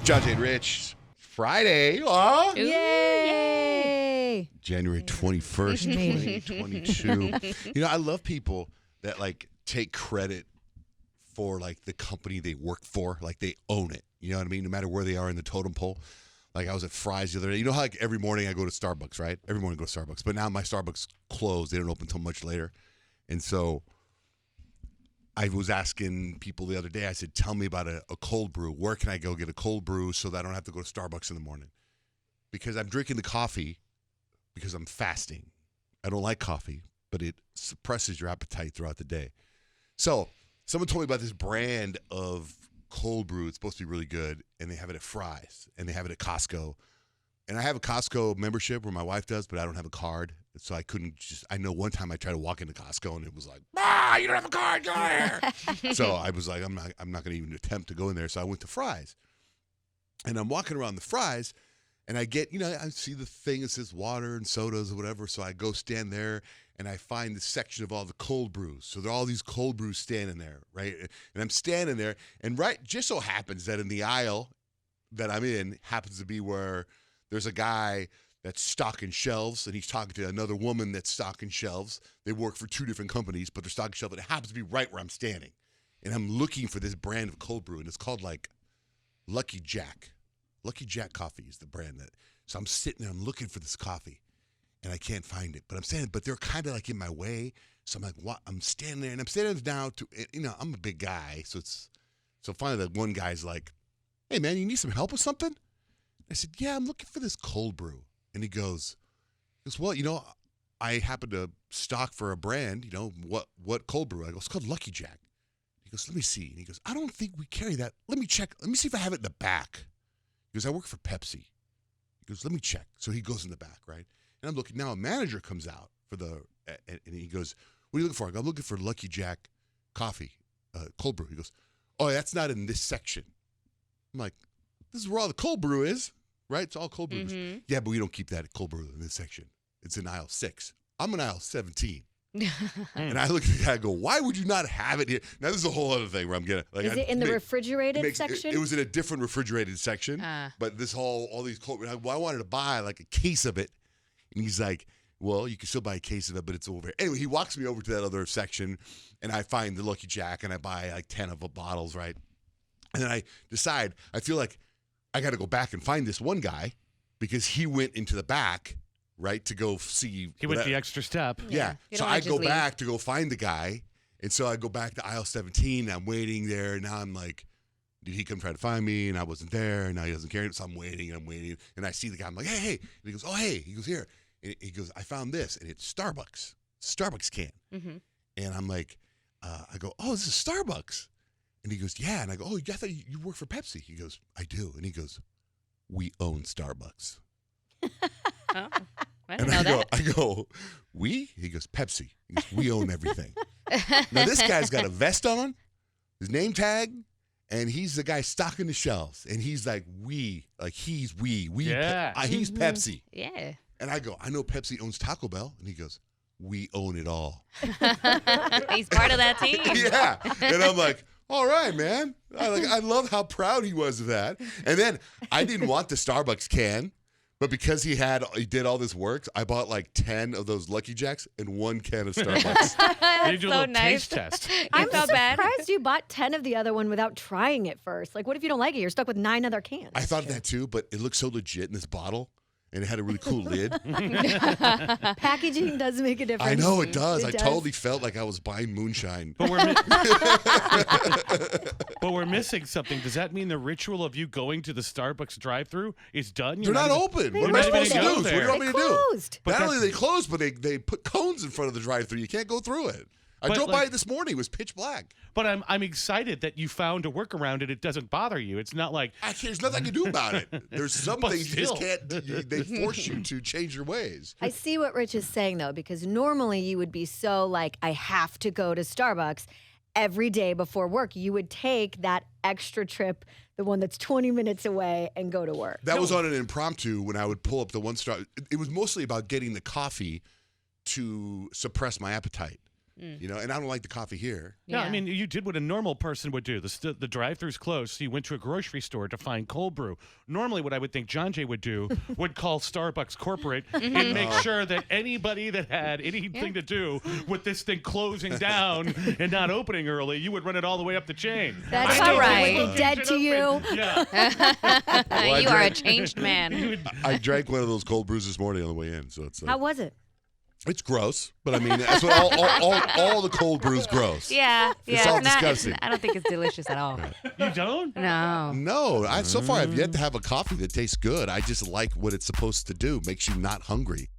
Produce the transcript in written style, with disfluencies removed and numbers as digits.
Johnjay and Rich. Friday. Aw. Yay! January 21st, 2022. You know, I love people that like take credit for like the company they work for. Like they own it. You know what I mean? No matter where they are in the totem pole. Like I was at Fry's the other day. You know how like every morning I go to Starbucks, right? Every morning I go to Starbucks. But now my Starbucks closed. They don't open until much later. And so I was asking people the other day, I said, tell me about a cold brew. Where can I go get a cold brew so that I don't have to go to Starbucks in the morning? Because I'm drinking the coffee because I'm fasting. I don't like coffee, but it suppresses your appetite throughout the day. So someone told me about this brand of cold brew. It's supposed to be really good, and they have it at Fry's, and they have it at Costco. And I have a Costco membership where my wife does, but I don't have a card. So I couldn't I know one time I tried to walk into Costco and it was like, you don't have a card, go here. So I was like, I'm not going to even attempt to go in there. So I went to Fry's. And I'm walking around the Fry's and I get, I see the thing that says water and sodas or whatever. So I go stand there and I find the section of all the cold brews. So there are all these cold brews standing there, right? And I'm standing there and just so happens that in the aisle that I'm in happens to be where there's a guy that's stocking shelves, and he's talking to another woman that's stocking shelves. They work for two different companies, but they're stocking shelves, and it happens to be right where I'm standing. And I'm looking for this brand of cold brew, and it's called, like, Lucky Jack. Lucky Jack coffee is the brand that. So I'm sitting there, I'm looking for this coffee, and I can't find it. But they're kind of, like, in my way. So I'm like, what? I'm standing there, and I'm standing down to, I'm a big guy. So finally the one guy's like, hey, man, you need some help with something? I said, yeah, I'm looking for this cold brew. And he goes, well, I happen to stock for a brand, what cold brew? I go, it's called Lucky Jack. He goes, let me see. And he goes, I don't think we carry that. Let me check. Let me see if I have it in the back. He goes, I work for Pepsi. He goes, let me check. So he goes in the back, right? And I'm looking. Now a manager comes out and he goes, what are you looking for? I go, I'm looking for Lucky Jack coffee, cold brew. He goes, oh, that's not in this section. I'm like, this is where all the cold brew is. Right? It's all cold brews. Mm-hmm. Yeah, but we don't keep that cold brew in this section. It's in aisle 6. I'm in aisle 17. And I look at the guy and go, why would you not have it here? Now, this is a whole other thing where I'm getting. Like, is it in the refrigerated section? It was in a different refrigerated section. But all these cold brews, I wanted to buy like a case of it. And he's like, well, you can still buy a case of it, but it's over here. Anyway, he walks me over to that other section, and I find the Lucky Jack, and I buy like 10 of the bottles, right? And then I decide, I feel like, I got to go back and find this one guy because he went into the back, right, to go see. He went the extra step. Yeah. So I go back to go find the guy. And so I go back to aisle 17. I'm waiting there. And now I'm like, did he come try to find me? And I wasn't there. And now he doesn't care. So I'm waiting. And I see the guy. I'm like, hey. And he goes, oh, hey. He goes, here. And he goes, I found this. And it's Starbucks. Starbucks can. Mm-hmm. And I'm like, I go, oh, this is Starbucks. And he goes, yeah. And I go, oh, I thought you work for Pepsi. He goes, I do. And he goes, we own Starbucks. Oh, I didn't know that. I go, we? He goes, Pepsi. He goes, we own everything. Now, this guy's got a vest on, his name tag, and he's the guy stocking the shelves. And he's like, we. Like, he's we. Yeah. He's Pepsi. Yeah. And I go, I know Pepsi owns Taco Bell. And he goes, we own it all. He's part of that team. Yeah. And I'm like, all right, man. I love how proud he was of that. And then I didn't want the Starbucks can, but because he did all this work, I bought like 10 of those Lucky Jacks and 1 can of Starbucks. They do a little taste test. I'm felt bad. surprised you bought 10 of the other one without trying it first. Like, what if you don't like it? You're stuck with 9 other cans. I thought that too, but it looked so legit in this bottle. And it had a really cool lid. Packaging does make a difference. I know it does. It I does. totally felt like I was buying moonshine. But we're missing something. Does that mean the ritual of you going to the Starbucks drive-thru is done? They're not open. They What am I supposed to do? closed. What do you want me to do? Closed. Not only are they closed, but they put cones in front of the drive-thru. You can't go through it. I drove by it this morning. It was pitch black. But I'm excited that you found a workaround and it doesn't bother you. It's not like There's nothing I can do about it. There's some things you just still. can't. They force you to change your ways. I see what Rich is saying, though, because normally you would be so like, I have to go to Starbucks every day before work. You would take that extra trip, the one that's 20 minutes away, and go to work. That was on an impromptu when I would pull up the one star. It was mostly about getting the coffee to suppress my appetite. You know, and I don't like the coffee here. Yeah, I mean, you did what a normal person would do. The drive-thru's closed, so you went to a grocery store to find cold brew. Normally, what I would think Johnjay would do would call Starbucks corporate and make sure that anybody that had anything to do with this thing closing down and not opening early, you would run it all the way up the chain. That's all how right. it would be dead to you. Yeah. You are a changed man. I drank one of those cold brews this morning on the way in, so it's How was it? it's gross. But I mean, that's what all the cold brews gross. Yeah. It's all disgusting. I don't think it's delicious at all. You don't? No. No, so far I've yet to have a coffee that tastes good. I just like what it's supposed to do. Makes you not hungry.